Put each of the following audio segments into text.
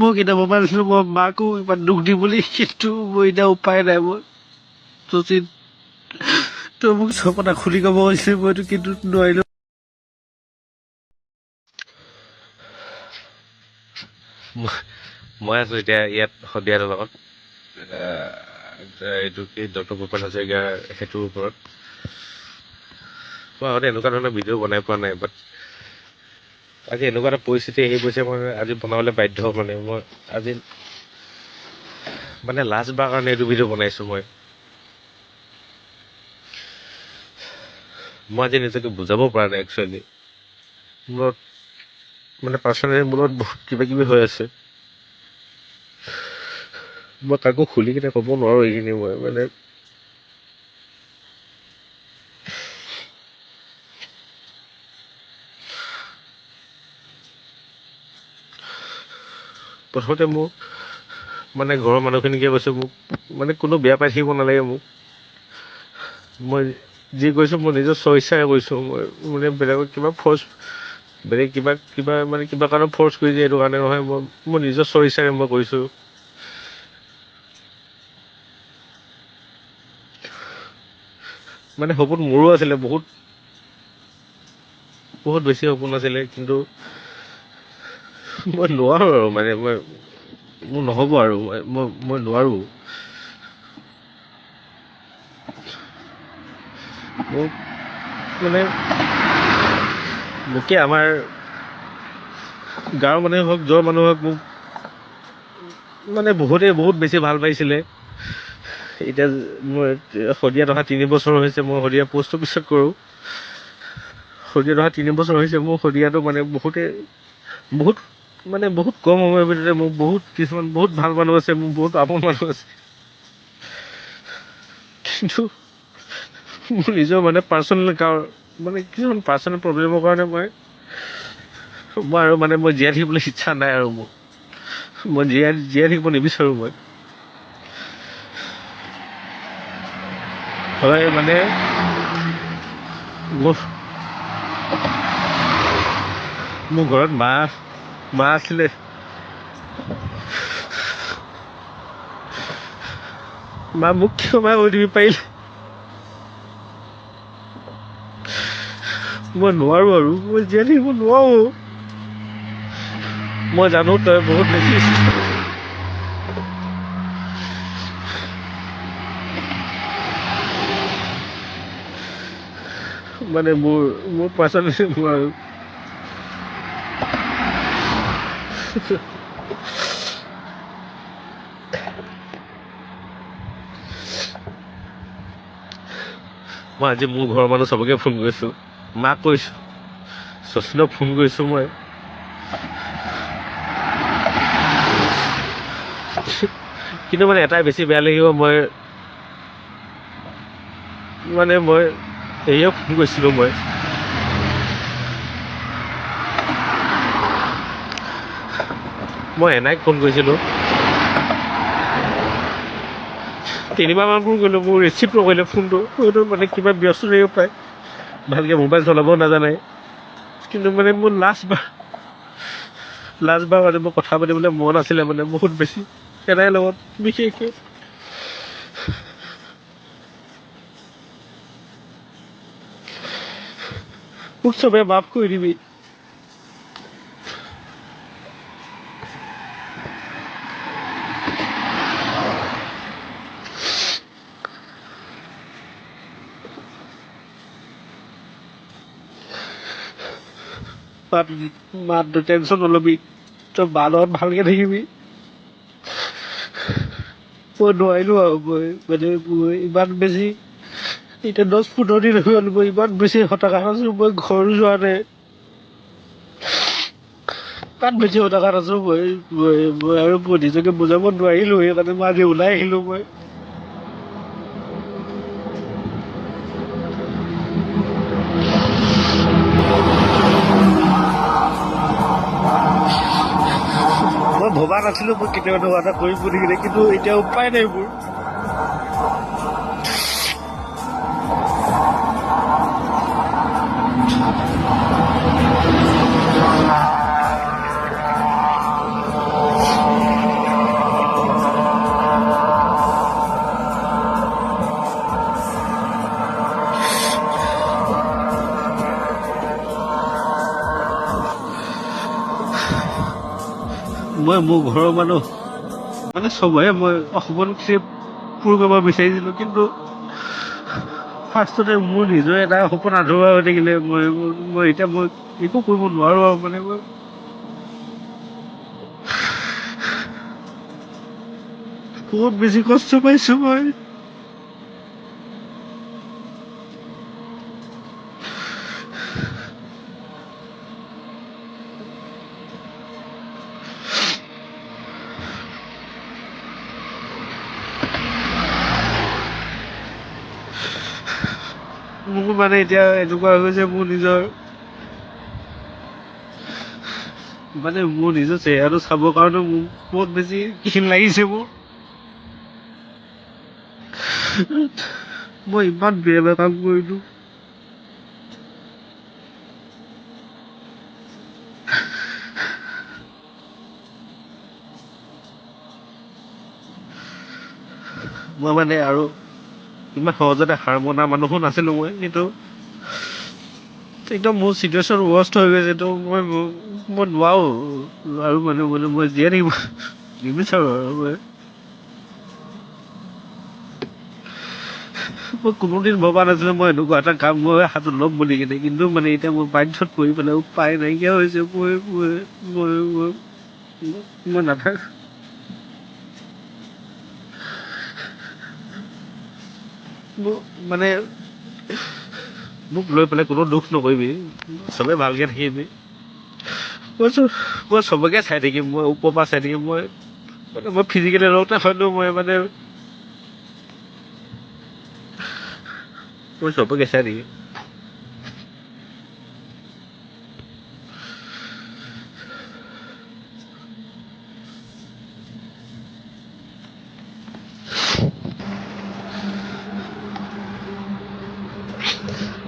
মই কেতিয়াবা মানিছিলো মই মাকো ইমান দুখ দি বুলি, কিন্তু মই এতিয়া উপায় নাই। মই শচীন তই মোক চব কথা খুলি ক'ব কৈছিল, মইতো কিন্তু নোৱাৰিলো। মই আছো এতিয়া ইয়াত সন্ধিয়াৰ লগত এইটো কি ডক্টৰ ভূপেন হাজৰিকাৰ সেইটোৰ ওপৰত মই আগতে এনেকুৱা ধৰণৰ ভিডিঅ' বনাই পোৱা নাই, বাট আজি এনেকুৱা এটা পৰিস্থিতি আহি গৈছে, মই আজি বনাবলৈ বাধ্য। মানে মই আজি মানে লাষ্ট বাৰ কাৰণে এইটো ভিডিঅ' বনাইছো। মই আজি নিজকে বুজাব পৰা নাই। একচুৱেলি মূৰত মানে পাৰ্চনেলি মূৰত বহুত কিবা কিবি হৈ আছে। মই কাকো খুলি কিনে ক'ব নোৱাৰো এইখিনি। মই মানে প্ৰথমতে মোক মানে ঘৰৰ মানুহখিনিকে কৈছো, মোক মানে কোনো বেয়া পাই থাকিব নালাগে। মই যি কৈছো মই নিজৰ স্বইচ্ছাৰে কৈছো। মই মানে বেলেগক কিবা ফৰ্চ, বেলেগ কিবা মানে কিবা কাৰণত ফৰ্চ কৰি দিয়ে এইটো কাৰণে নহয়। মই নিজৰ স্বইচ্ছাৰে মই কৈছো। মানে সপোন মোৰো আছিলে, বহুত বেছি সপোন আছিলে, কিন্তু মই নোৱাৰো আৰু মানে মোৰ নহ'ব আৰু মই নোৱাৰো। মোক মানে মোকে আমাৰ গাঁৱৰ মানুহে হওক, যৰ মানুহ হওক, মোক মানে বহুত বেছি ভাল পাইছিলে। এতিয়া মই শদিয়াত অহা 3 বছৰ হৈছে। মই শদিয়া পোষ্ট অফিচত কৰোঁ। শদিয়াত অহা 3 বছৰ হৈছে। মোৰ শদিয়াটো মানে বহুত কম সময়ৰ ভিতৰতে মোৰ কিছুমান বহুত ভাল মানুহ আছে, মোৰ বহুত আপন মানুহ আছে, কিন্তু মোৰ নিজৰ মানে পাৰ্চনেল কিছুমান পাৰ্চনেল প্ৰব্লেমৰ কাৰণে মই আৰু মানে মই জীয়াই থাকিবলৈ ইচ্ছা নাই। আৰু মই জীয়াই থাকিব নিবিচাৰোঁ। হয় মানে মোৰ ঘৰত মা আছিলে। মা মোক ক্ষমা কৰি দিব পাৰিলে। মই নোৱাৰো আৰু মই জীয়াই থাকিব নোৱাৰো। মই জানো তই বহুত বেছি মানে মোৰ পাৰ্চনেলি নোৱাৰো। মই আজি মোৰ ঘৰৰ মানুহ চবকে ফোন কৰিছো, মাক কৈছো, শচীনক ফোন কৰিছো। মই কিন্তু মানে এটাই বেছি বেয়া লাগিব, মই হেৰিয়ক ফোন কৰিছিলো। মই এনাইক ফোন কৰিছিলো 3বাৰমান ফোন কৰিলো। মোৰ ৰিচিভ নকৰিলে ফোনটো। হয়তো মানে কিবা ব্যস্ত থাকিব পাৰে, ভালকৈ মোবাইল চলাবও নাজানে। কিন্তু মানে মোৰ লাষ্ট বাৰ মানে মোৰ কথা পাতিবলৈ মন আছিলে, মানে বহুত বেছি এনাইৰ লগত বিশেষকৈ। মোক চবে মাফ কৰি দিবি। মাত টেনশ্যন নলবি, তই বাৰ লগত ভালকৈ থাকিবি। মই নোৱাৰিলোঁ আৰু মই ইমান বেছি এতিয়া 10-15 দিন হৈ গ'ল। মই ইমান বেছি হতাশাত আছোঁ। মই ঘৰ যোৱা নাই, ইমান বেছি হতাশাত আছোঁ। মই আৰু মই নিজকে বুজাব নোৱাৰিলোঁ। সেইকাৰণে মই আজি ওলাই আহিলোঁ। মই ভবা নাছিলোঁ মই কেতিয়াবা এনেকুৱা এটা কৰিম বুলি কিনে, কিন্তু এতিয়া উপায় নাই মোৰ। মই মোৰ ঘৰৰ মানুহ মানে চবৰে মই সপোনখিনি পূৰ কৰিব বিচাৰিছিলোঁ, কিন্তু ফাৰ্ষ্টতে মোৰ নিজৰ এটা সপোন আধৰুৱা হৈ থাকিলে। মই এতিয়া মই একো কৰিব নোৱাৰোঁ আৰু মানে মই বহুত বেছি কষ্ট পাইছোঁ মই। মোৰ মানে এতিয়া এনেকুৱা হৈ গৈছে, মোৰ নিজৰ চেহেৰাটো চাবৰ কাৰণে মোৰ বহুত বেছি ঘিণ লাগিছে মোৰ। মই ইমান বেয়া কাম কৰিলোঁ। মই মানে আৰু ইমান সহজতে হাৰ মনা মানুহো নাছিলোঁ মই, কিন্তু একদম মোৰ চিটুৱেশ্যন ৱৰ্ষ্ট হৈ গৈছে। তো মই নোৱাৰোঁ আৰু মানে মই জীয়াই থাকিব নিবিচাৰোঁ আৰু মই কোনোদিন ভবা নাছিলোঁ মই এনেকুৱা এটা কাম মই হাতত ল'ম বুলি কিনে, কিন্তু মানে এতিয়া মই বাধ্যত পৰি পেলাই উপায় নাইকিয়া হৈছে। মই নাথাকোঁ। মানে মোক লৈ পেলাই কোনো দুখ নকৰিবি, চবে ভালকৈ থাকিবি। মই চবকে চাই থাকিম, মই ওপৰৰ পৰা চাই থাকিম। মই ফিজিকেলি লগতে হয়তো মই চবকে চাই থাকিম।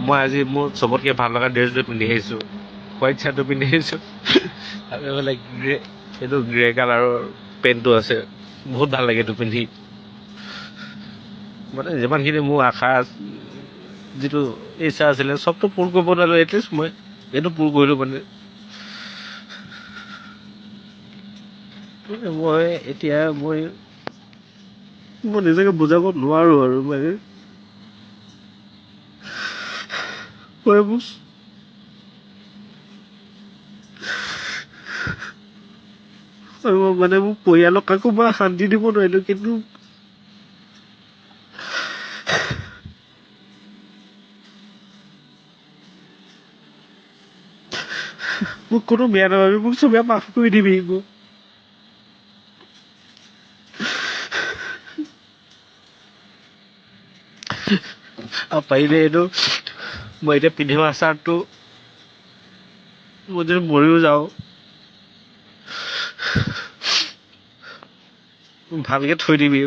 মই আজি মোৰ চবতকৈ ভাল লগা ড্ৰেছযোৰ পিন্ধি আহিছোঁ, হোৱাইট চাৰ্টটো পিন্ধি আহিছোঁ আৰু এইফালে এইটো গ্ৰে কালাৰৰ পেণ্টটো আছে। বহুত ভাল লাগে এইটো পিন্ধি। মানে যিমানখিনি মোৰ আশা যিটো ইচ্ছা আছিলে চবটো পূৰ কৰিব নোৱাৰিলোঁ, এটলিষ্ট মই এইটো পূৰ কৰিলোঁ। মানে মই এতিয়া মই নিজকে বুজাব নোৱাৰোঁ আৰু মানে মানে মোৰ পৰিয়ালক কাকো মই শান্তি দিব নোৱাৰিলোঁ, কিন্তু মোক কোনো বেয়া নাপাবি, মোক চবে মাফ কৰি দিবি। মোক আৰু পাৰিলে এইটো মই এতিয়া পিন্ধি অহা চাৰ্টটো মই যদি মৰিও যাওঁ ভালকৈ থৈ দিবি।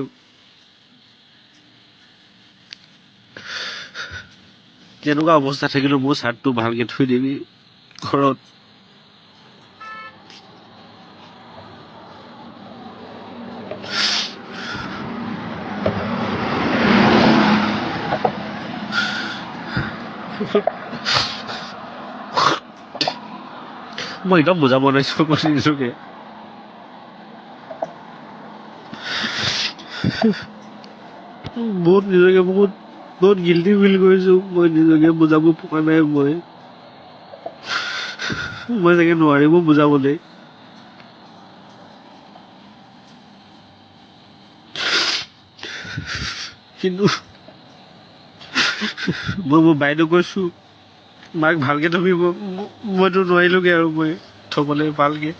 যেনেকুৱা অৱস্থা থাকিলেও মোৰ চাৰ্টটো ভালকৈ থৈ দিবি ঘৰত। মই একদম বুজাব নোৱাৰিছোঁ মই নিজকে। নিজকে বহুত গিল্টি ফিল কৰিছোঁ। মই নিজকে বুজাব পৰা নাই। মই চাগে নোৱাৰিমো বুজাবলৈ। কিন্তু মই মোৰ বাইদেউ কৈছোঁ মাক ভালকৈ থবি। মইতো নোৱাৰিলোঁগৈ আৰু মই থ'বলৈ ভালকৈ।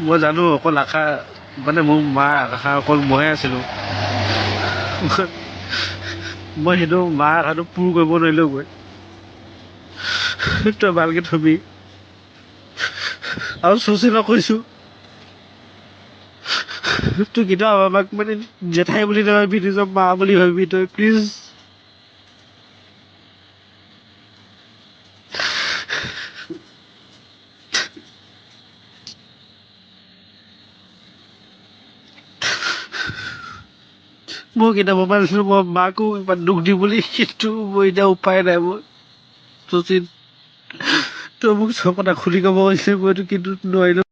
মই জানো অকল আশা মানে মোৰ মাৰ আশা অকল মইহে আছিলোঁ। মই সেইটো মাৰ আশাটো পূৰ কৰিব নোৱাৰিলোঁগৈ। তই ভালকৈ থবি। আৰু সুশীলক কৈছোঁ তই কেতিয়াও আমাক মানে জেঠাই বুলি নাভাবি, নিজৰ মা বুলি ভাবি তই প্লিজ। মই কেতিয়াবা ভাবিছিলোঁ মই মাকো ইমান দুখ দিম বুলি, কিন্তু মই এতিয়া উপায় নাই। তই মোক চব কথা খুলি ক'ব কৈছে, মইতো কিন্তু নোৱাৰিলোঁ।